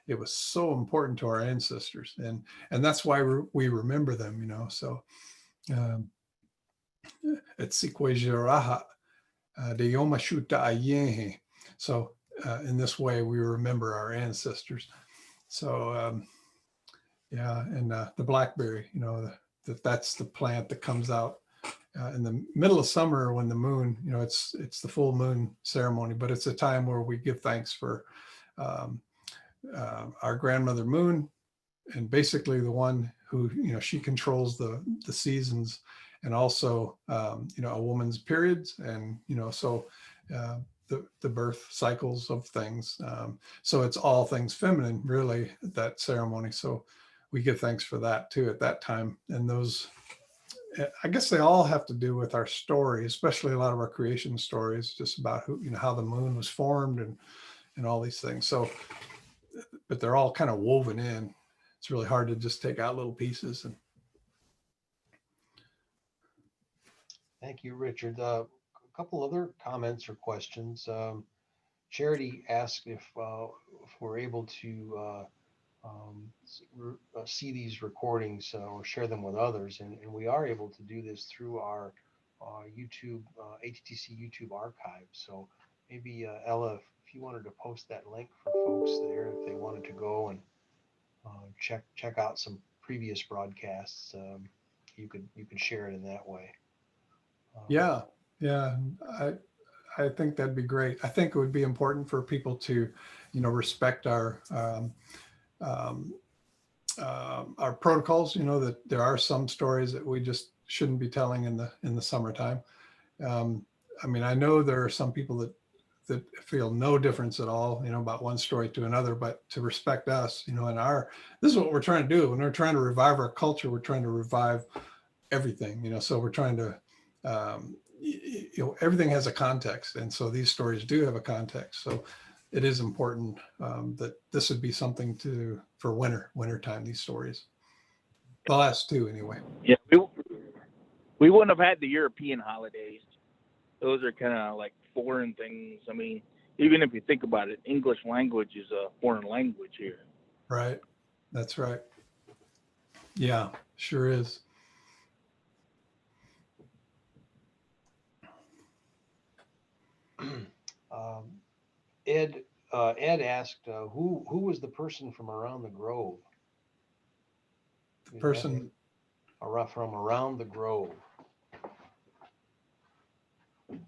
it was so important to our ancestors, and that's why we remember them, so it's Sikwejiraha de Yomashuta Ayehe. So in this way we remember our ancestors. So yeah, and the blackberry, that's the plant that comes out in the middle of summer when the moon, it's the full moon ceremony, but it's a time where we give thanks for our grandmother moon, and basically the one who, she controls the seasons, and also, a woman's periods, and, so the birth cycles of things. So it's all things feminine, really, that ceremony. So we give thanks for that too at that time. And those, I guess they all have to do with our story, especially a lot of our creation stories, just about how the moon was formed and all these things. So, but they're all kind of woven in. It's really hard to just take out little pieces. And thank you, Richard. A couple other comments or questions. Charity asked if we're able to see these recordings or share them with others, and we are able to do this through our YouTube, ATTC YouTube archive. So maybe Ella, if you wanted to post that link for folks there, if they wanted to go and check out some previous broadcasts, you could share it in that way. Yeah. I think that'd be great. I think it would be important for people to, respect our protocols. That there are some stories that we just shouldn't be telling in the summertime. I know there are some people that feel no difference at all, about one story to another, but to respect us, this is what we're trying to do. When we're trying to revive our culture, we're trying to revive everything, so we're trying to, everything has a context. And so these stories do have a context. So it is important that this would be something for wintertime, these stories. The last two anyway. Yeah, we wouldn't have had the European holidays. Those are kind of like foreign things. Even if you think about it, English language is a foreign language here. Right. That's right. Yeah, sure is. Ed asked, who was the person from around the grove? The person from around the grove.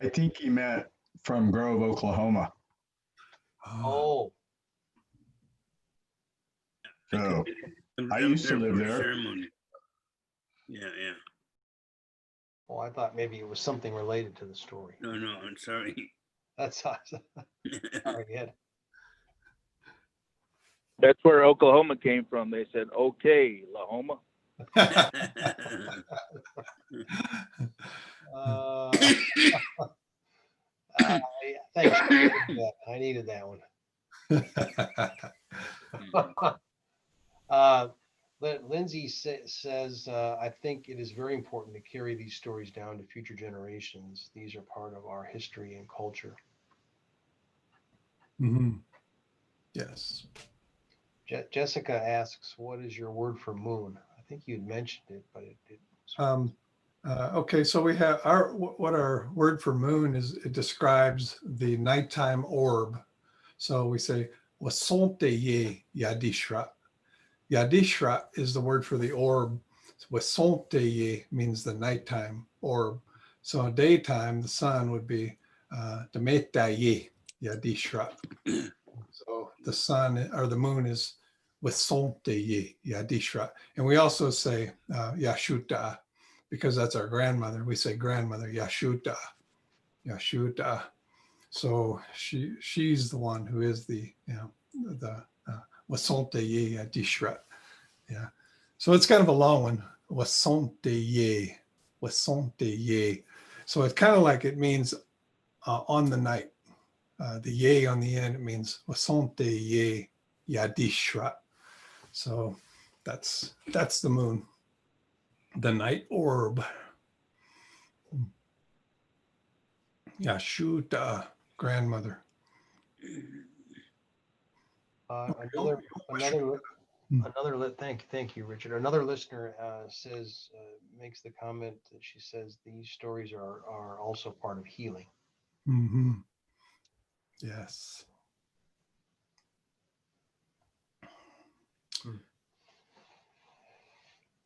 I think he meant from Grove, Oklahoma. Oh. So I used to live there. Ceremony. Yeah. Oh, I thought maybe it was something related to the story. No, I'm sorry. That's awesome. Sorry, Ed. That's where Oklahoma came from. They said, "Okay, Lahoma." Thanks. I needed that one. Lindsay says, I think it is very important to carry these stories down to future generations. These are part of our history and culture. Mm-hmm. Yes. Jessica asks, what is your word for moon? I think you'd mentioned it, but it okay, so we have what our word for moon is. It describes the nighttime orb. So we say, wasonte ye yadishra. Yadishra is the word for the orb. Wasonte ye means the nighttime orb. So daytime, the sun would be demeta ye yadishra. So the sun or the moon is wasonte ye yadishra. And we also say yashuta, because that's our grandmother. We say grandmother yashuta. So she's the one who is the wasonte ye yadishra. Yeah. So it's kind of a long one. Wasonte ye. So it's kind of like it means on the night. The ye on the end, it means wasonte ye yadishra. So that's the moon, the night orb. Yashuta, grandmother. Thank you, Richard. Another listener makes the comment that she says these stories are also part of healing. Mm-hmm. Yes.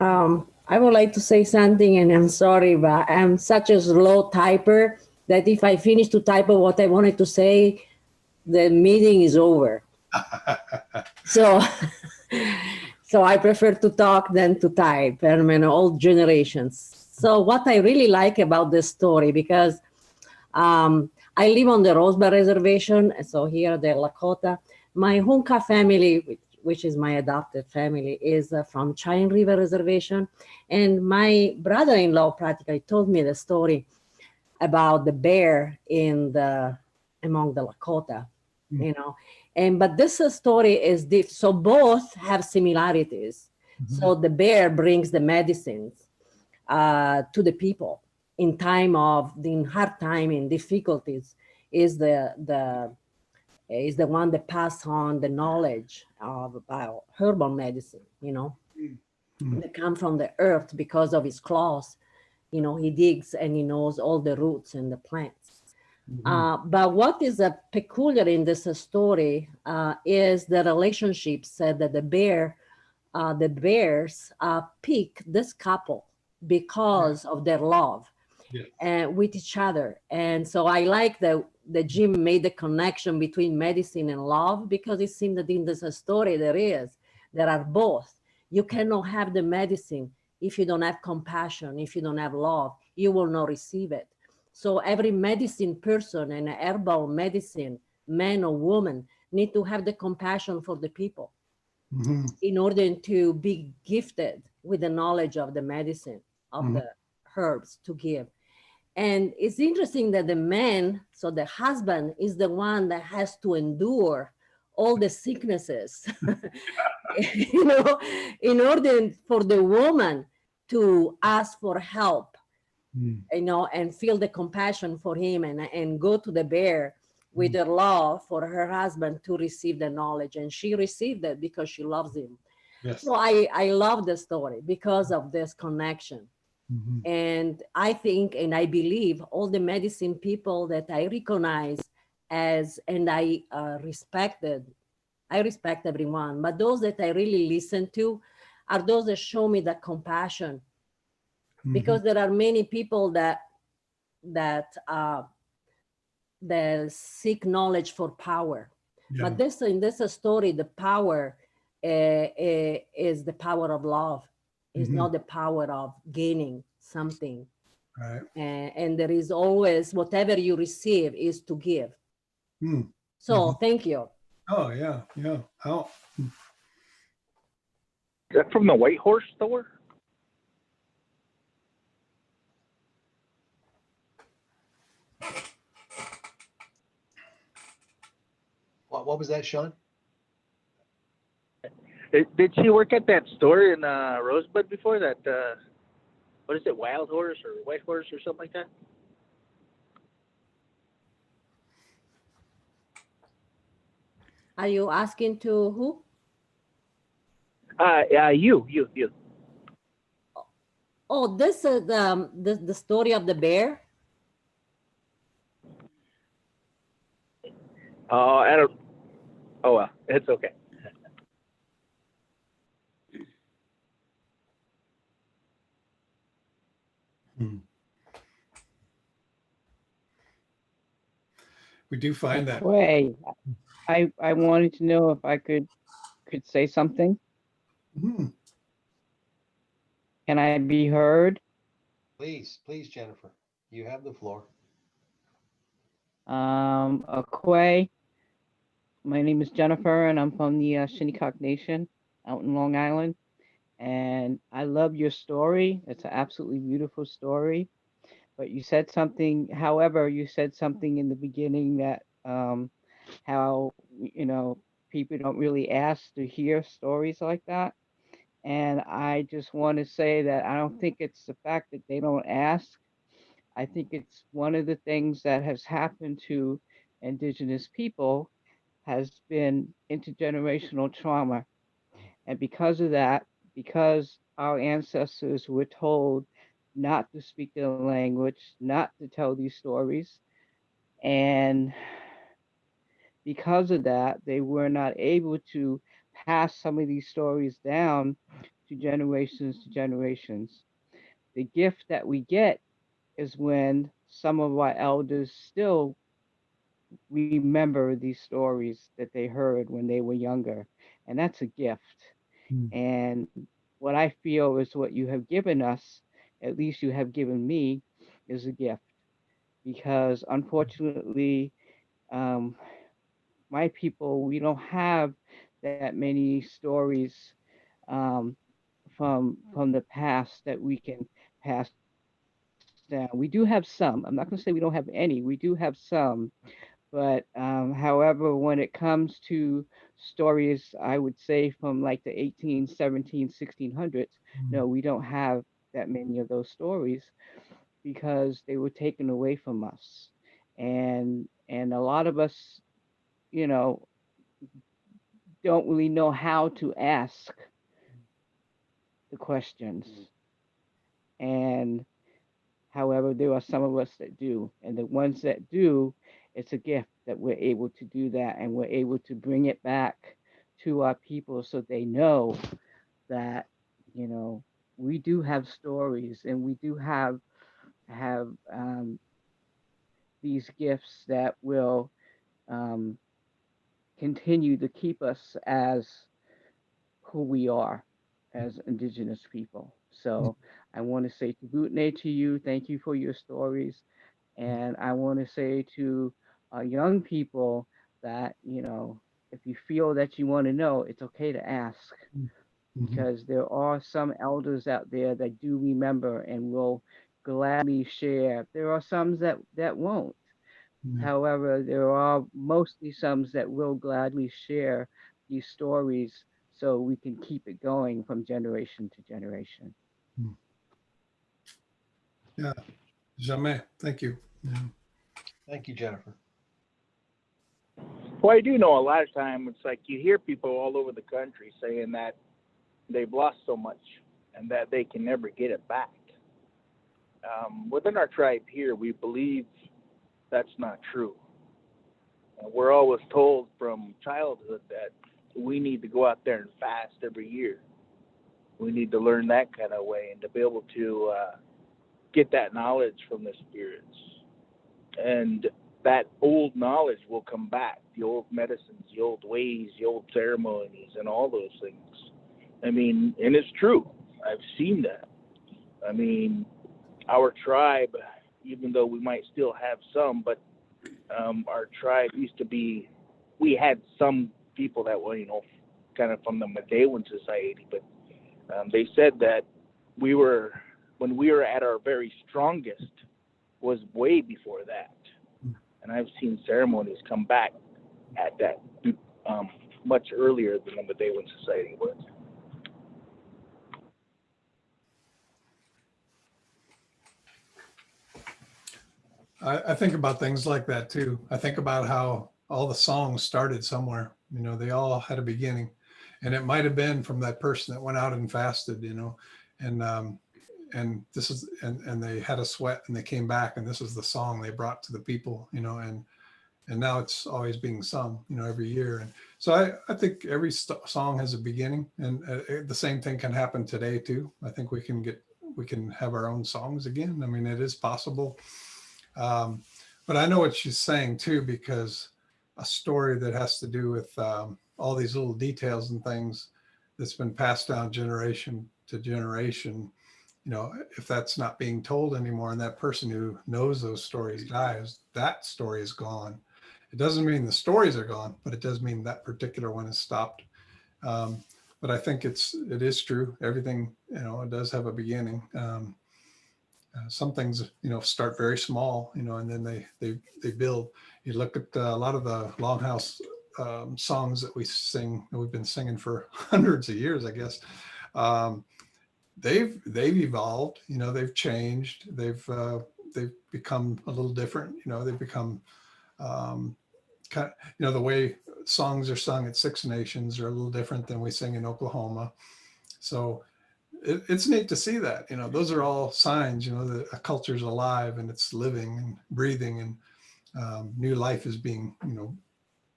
I would like to say something, and I'm sorry, but I'm such a slow typer that if I finish to type what I wanted to say, the meeting is over. So I prefer to talk than to type. I'm in old generations. So what I really like about this story, because I live on the Rosebud Reservation, so here the Lakota. My Hunka family, which is my adopted family, is from Cheyenne River Reservation. And my brother-in-law practically told me the story about the bear among the Lakota, you know. But this story is different. So both have similarities. So the bear brings the medicines to the people in hard time, in difficulties, is the one that passed on the knowledge about herbal medicine, you know, that come from the earth because of his claws. You know, he digs and he knows all the roots and the plants. But what is peculiar in this story is the relationship said that the bears pick this couple because of their love with each other. And so I like that Jim made the connection between medicine and love, because it seems that in this story there are both. You cannot have the medicine if you don't have compassion, if you don't have love, you will not receive it. So every medicine person and herbal medicine, man or woman, need to have the compassion for the people in order to be gifted with the knowledge of the medicine, of the herbs to give. And it's interesting that the man, so the husband, is the one that has to endure all the sicknesses, you know, in order for the woman to ask for help, you know, and feel the compassion for him, and go to the bear with her love for her husband to receive the knowledge. And she received it because she loves him. So I love the story because of this connection. And I think, and I believe, all the medicine people that I recognize and I respect everyone, but those that I really listen to are those that show me the compassion, because there are many people that seek knowledge for power. But in this story, the power is the power of love. It's not the power of gaining something. Right. And there is always, whatever you receive is to give. So thank you. Oh, yeah. Yeah. Oh. Is that from the White Horse store? What was that, Sean? Did she work at that store in Rosebud before that? What is it, Wild Horse or White Horse or something like that? Are you asking to who? You. Oh, this is the story of the bear. Oh, I don't. Oh well, it's okay. We do find that. Way, I wanted to know if I could say something. Can I be heard? Please, Jennifer, you have the floor. Akwe, my name is Jennifer, and I'm from the Shinnecock Nation out in Long Island. And I love your story. It's an absolutely beautiful story. But you said something, however, you said something in the beginning that how, you know, people don't really ask to hear stories like that. And I just want to say that I don't think it's the fact that they don't ask. I think it's one of the things that has happened to Indigenous people has been intergenerational trauma. And because of that, because our ancestors were told not to speak their language, not to tell these stories, and because of that, they were not able to pass some of these stories down to generations. The gift that we get is when some of our elders still remember these stories that they heard when they were younger. And that's a gift. And what I feel is what you have given us at least you have given me, is a gift. Because unfortunately, um, my people, we don't have that many stories um, from the past that we can pass down. We do have some. I'm not going to say we don't have any. We do have some. But however, when it comes to stories, I would say from like the 18, 17, 1600s, no, we don't have that many of those stories because they were taken away from us. And a lot of us, you know, don't really know how to ask the questions. And however, there are some of us that do. And the ones that do, it's a gift that we're able to do that and we're able to bring it back to our people so they know that, you know, we do have stories and we do have these gifts that will um, continue to keep us as who we are as Indigenous people. So I want to say Tabutne to you. Thank you for your stories. And I want to say to young people that, you know, if you feel that you want to know, it's okay to ask because there are some elders out there that do remember and will gladly share. There are some that won't. However, there are mostly some that will gladly share these stories so we can keep it going from generation to generation. Yeah, jamais. Thank you. Yeah. Thank you, Jennifer. Well, I do know a lot of time it's like you hear people all over the country saying that they've lost so much and that they can never get it back. Within our tribe here, we believe that's not true. We're always told from childhood that we need to go out there and fast every year. We need to learn that kind of way and to be able to get that knowledge from the spirits. And that old knowledge will come back, the old medicines, the old ways, the old ceremonies, and all those things. I mean, and it's true. I've seen that. I mean, our tribe, even though we might still have some, but our tribe used to be, we had some people that were, you know, kind of from the Medewan society, but they said that when we were at our very strongest was way before that. And I've seen ceremonies come back at that much earlier than the Medewan society was. I think about things like that too. I think about how all the songs started somewhere. You know, they all had a beginning, and it might have been from that person that went out and fasted. You know, and this is and they had a sweat and they came back and this is the song they brought to the people. You know, and now it's always being sung. You know, every year. And so I think every song has a beginning, and the same thing can happen today too. I think we can have our own songs again. I mean, it is possible. But I know what she's saying too, because a story that has to do with all these little details and things that's been passed down generation to generation, you know, if that's not being told anymore and that person who knows those stories dies, that story is gone. It doesn't mean the stories are gone, but it does mean that particular one is stopped. But I think it is true. Everything, you know, it does have a beginning. Some things, you know, start very small, you know, and then they build. You look at a lot of the Longhouse songs that we sing, that we've been singing for hundreds of years, I guess. They've evolved, you know, they've changed, they've become a little different, you know, they've become kind of, you know, the way songs are sung at Six Nations are a little different than we sing in Oklahoma. So it's neat to see that, you know, those are all signs, you know, that a culture's alive and it's living and breathing, and new life is being, you know,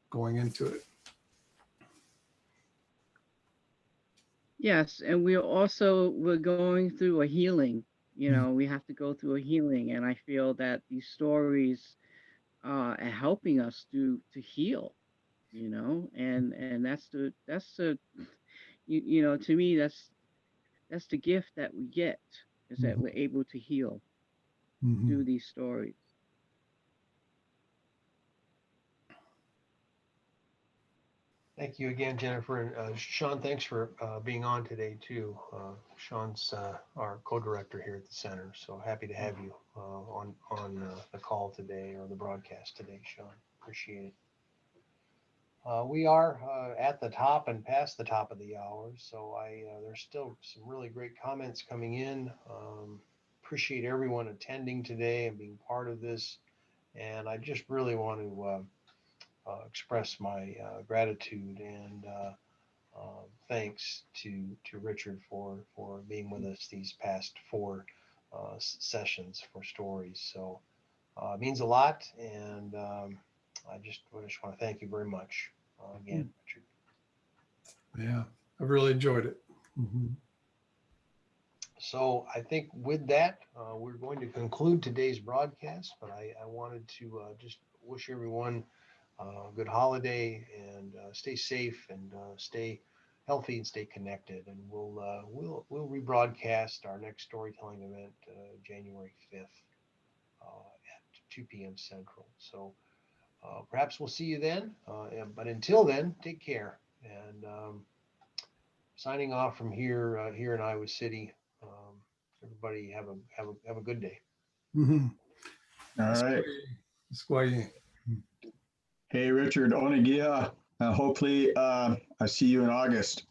going into it. Yes, and we're going through a healing. You know, we have to go through a healing, and I feel that these stories are helping us to heal. You know, and that's the you know, to me that's the gift that we get is that we're able to heal Mhm. through these stories. Thank you again, Jennifer. And Sean, thanks for being on today too. Sean's our co-director here at the center, so happy to have you on the call today or the broadcast today, Sean. Appreciate it. We are at the top and past the top of the hour, so there's still some really great comments coming in. Appreciate everyone attending today and being part of this, and I just really want to express my gratitude and thanks to Richard for being with us these past 4 sessions for stories. So it means a lot, and I just want to thank you very much again, Richard. Yeah, I've really enjoyed it. So I think with that, we're going to conclude today's broadcast, but I wanted to just wish everyone a good holiday and stay safe and stay healthy and stay connected. And we'll rebroadcast our next storytelling event January 5th at 2 p.m. Central. So perhaps we'll see you then. But until then, take care. And signing off from here in Iowa City. Everybody have a good day. All right. Squay. Hey, Richard, Onagia. Hopefully, I see you in August.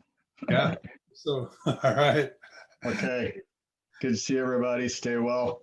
Yeah. So, all right. Okay. Good to see everybody. Stay well.